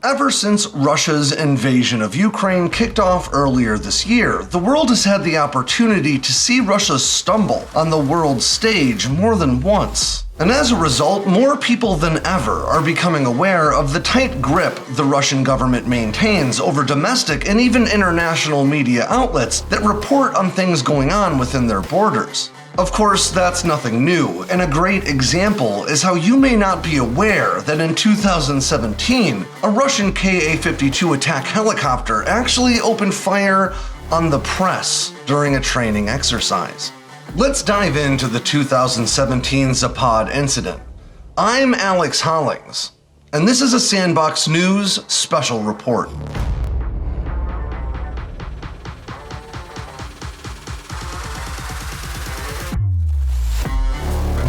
Ever since Russia's invasion of Ukraine kicked off earlier this year, the world has had the opportunity to see Russia stumble on the world stage more than once. And as a result, more people than ever are becoming aware of the tight grip the Russian government maintains over domestic and even international media outlets that report on things going on within their borders. Of course, that's nothing new, and a great example is how you may not be aware that in 2017, a Russian Ka-52 attack helicopter actually opened fire on the press during a training exercise. Let's dive into the 2017 Zapad incident. I'm Alex Hollings, and this is a Sandbox News special report.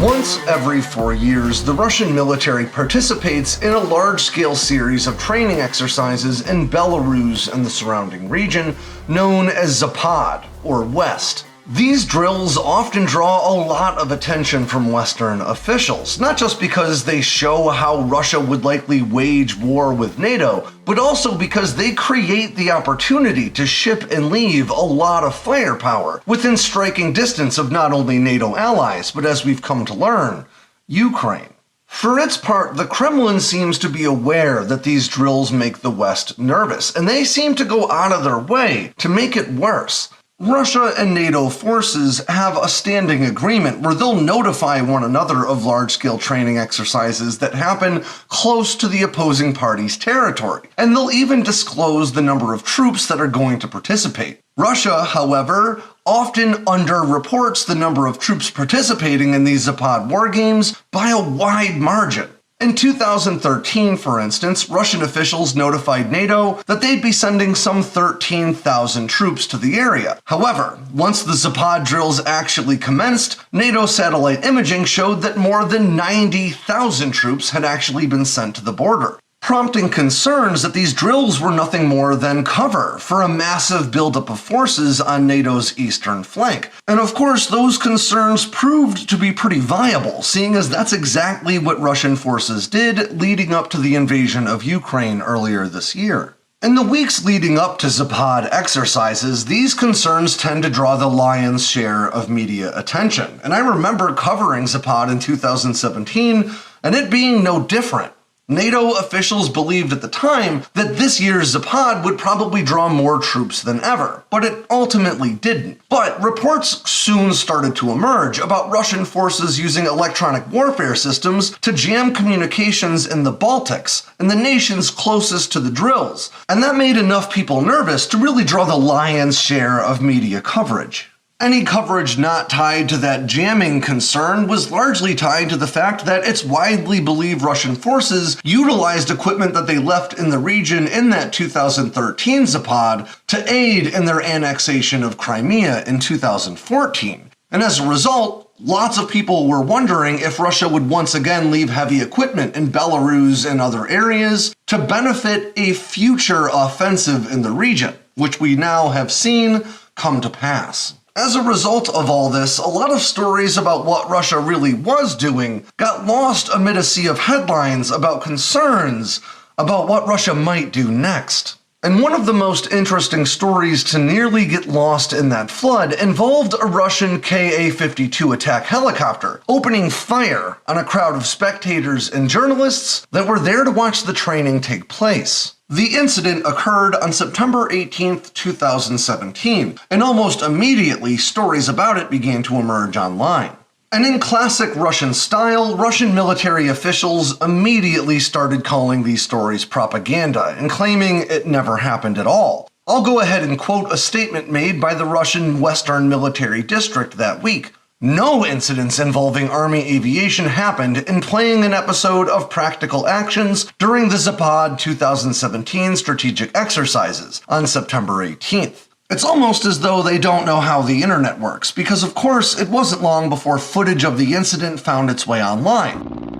Once every 4 years, the Russian military participates in a large-scale series of training exercises in Belarus and the surrounding region, known as Zapad, or West. These drills often draw a lot of attention from Western officials, not just because they show how Russia would likely wage war with NATO, but also because they create the opportunity to ship and leave a lot of firepower within striking distance of not only NATO allies, but as we've come to learn, Ukraine. For its part, the Kremlin seems to be aware that these drills make the West nervous, and they seem to go out of their way to make it worse. Russia and NATO forces have a standing agreement where they'll notify one another of large-scale training exercises that happen close to the opposing party's territory, and they'll even disclose the number of troops that are going to participate. Russia, however, often underreports the number of troops participating in these Zapad war games by a wide margin. In 2013, for instance, Russian officials notified NATO that they'd be sending some 13,000 troops to the area. However, once the Zapad drills actually commenced, NATO satellite imaging showed that more than 90,000 troops had actually been sent to the border, prompting concerns that these drills were nothing more than cover for a massive buildup of forces on NATO's eastern flank. And of course, those concerns proved to be pretty viable, seeing as that's exactly what Russian forces did leading up to the invasion of Ukraine earlier this year. In the weeks leading up to Zapad exercises, these concerns tend to draw the lion's share of media attention. And I remember covering Zapad in 2017, and it being no different. NATO officials believed at the time that this year's Zapad would probably draw more troops than ever, but it ultimately didn't. But reports soon started to emerge about Russian forces using electronic warfare systems to jam communications in the Baltics and the nations closest to the drills, and that made enough people nervous to really draw the lion's share of media coverage. Any coverage not tied to that jamming concern was largely tied to the fact that it's widely believed Russian forces utilized equipment that they left in the region in that 2013 Zapad to aid in their annexation of Crimea in 2014. And as a result, lots of people were wondering if Russia would once again leave heavy equipment in Belarus and other areas to benefit a future offensive in the region, which we now have seen come to pass. As a result of all this, a lot of stories about what Russia really was doing got lost amid a sea of headlines about concerns about what Russia might do next. And one of the most interesting stories to nearly get lost in that flood involved a Russian Ka-52 attack helicopter opening fire on a crowd of spectators and journalists that were there to watch the training take place. The incident occurred on September 18, 2017, and almost immediately stories about it began to emerge online. And in classic Russian style, Russian military officials immediately started calling these stories propaganda and claiming it never happened at all. I'll go ahead and quote a statement made by the Russian Western Military District that week. No incidents involving Army aviation happened in playing an episode of Practical Actions during the Zapad 2017 strategic exercises on September 18th. It's almost as though they don't know how the internet works, because of course it wasn't long before footage of the incident found its way online.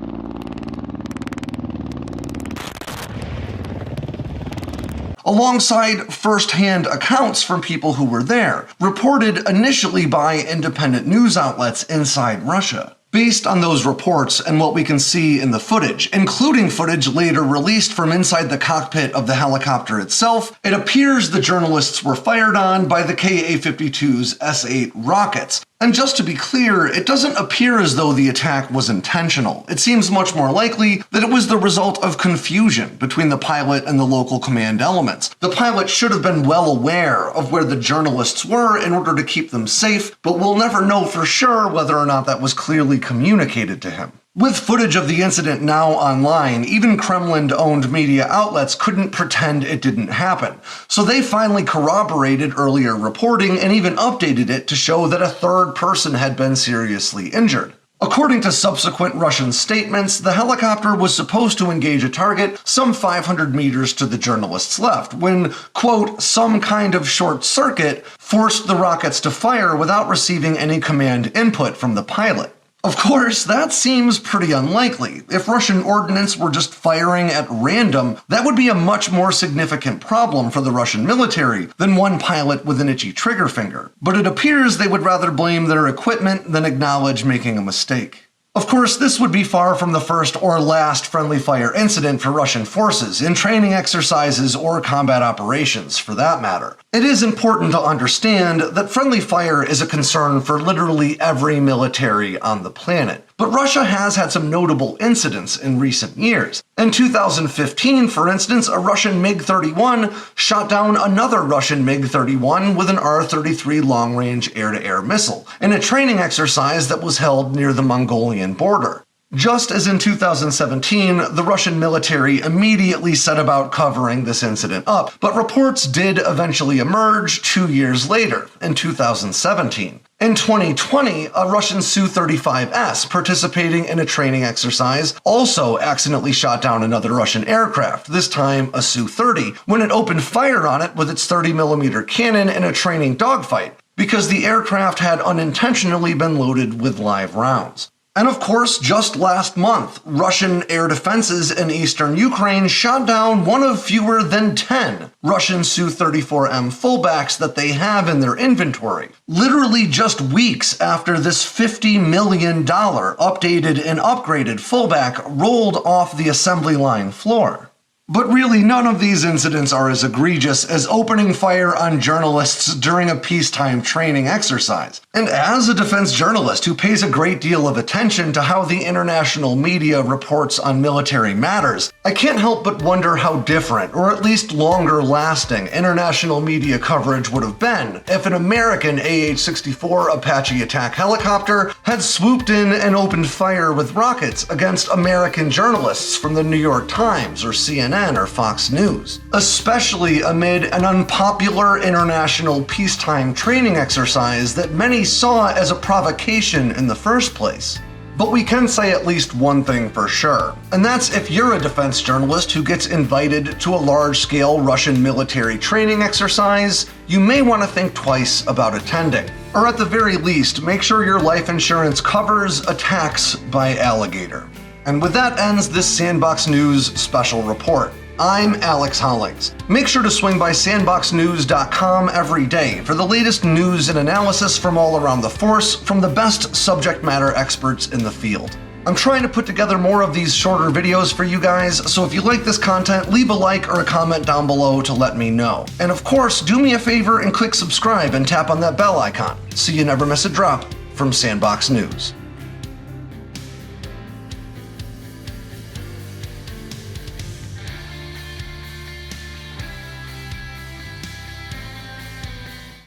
Alongside first-hand accounts from people who were there, reported initially by independent news outlets inside Russia. Based on those reports and what we can see in the footage, including footage later released from inside the cockpit of the helicopter itself, it appears the journalists were fired on by the Ka-52's S-8 rockets. And just to be clear, it doesn't appear as though the attack was intentional. It seems much more likely that it was the result of confusion between the pilot and the local command elements. The pilot should have been well aware of where the journalists were in order to keep them safe, but we'll never know for sure whether or not that was clearly communicated to him. With footage of the incident now online, even Kremlin-owned media outlets couldn't pretend it didn't happen. So they finally corroborated earlier reporting and even updated it to show that a third person had been seriously injured. According to subsequent Russian statements, the helicopter was supposed to engage a target some 500 meters to the journalists' left when, quote, some kind of short circuit forced the rockets to fire without receiving any command input from the pilot. Of course, that seems pretty unlikely. If Russian ordnance were just firing at random, that would be a much more significant problem for the Russian military than one pilot with an itchy trigger finger. But it appears they would rather blame their equipment than acknowledge making a mistake. Of course, this would be far from the first or last friendly fire incident for Russian forces, in training exercises or combat operations, for that matter. It is important to understand that friendly fire is a concern for literally every military on the planet. But Russia has had some notable incidents in recent years. In 2015, for instance, a Russian MiG-31 shot down another Russian MiG-31 with an R-33 long-range air-to-air missile, in a training exercise that was held near the Mongolian border. Just as in 2017, the Russian military immediately set about covering this incident up, but reports did eventually emerge 2 years later, in 2017. In 2020, a Russian Su-35S participating in a training exercise also accidentally shot down another Russian aircraft, this time a Su-30, when it opened fire on it with its 30mm cannon in a training dogfight, because the aircraft had unintentionally been loaded with live rounds. And of course, just last month, Russian air defenses in eastern Ukraine shot down one of fewer than 10 Russian Su-34M fullbacks that they have in their inventory, literally just weeks after this $50 million updated and upgraded fullback rolled off the assembly line floor. But really, none of these incidents are as egregious as opening fire on journalists during a peacetime training exercise. And as a defense journalist who pays a great deal of attention to how the international media reports on military matters, I can't help but wonder how different, or at least longer-lasting, international media coverage would have been if an American AH-64 Apache attack helicopter had swooped in and opened fire with rockets against American journalists from the New York Times or CNN or Fox News, especially amid an unpopular international peacetime training exercise that many saw as a provocation in the first place. But we can say at least one thing for sure, and that's if you're a defense journalist who gets invited to a large-scale Russian military training exercise, you may want to think twice about attending. Or at the very least, make sure your life insurance covers attacks by alligator. And with that ends this Sandbox News special report. I'm Alex Hollings. Make sure to swing by sandboxnews.com every day for the latest news and analysis from all around the force from the best subject matter experts in the field. I'm trying to put together more of these shorter videos for you guys, so if you like this content, leave a like or a comment down below to let me know. And of course, do me a favor and click subscribe and tap on that bell icon so you never miss a drop from Sandbox News.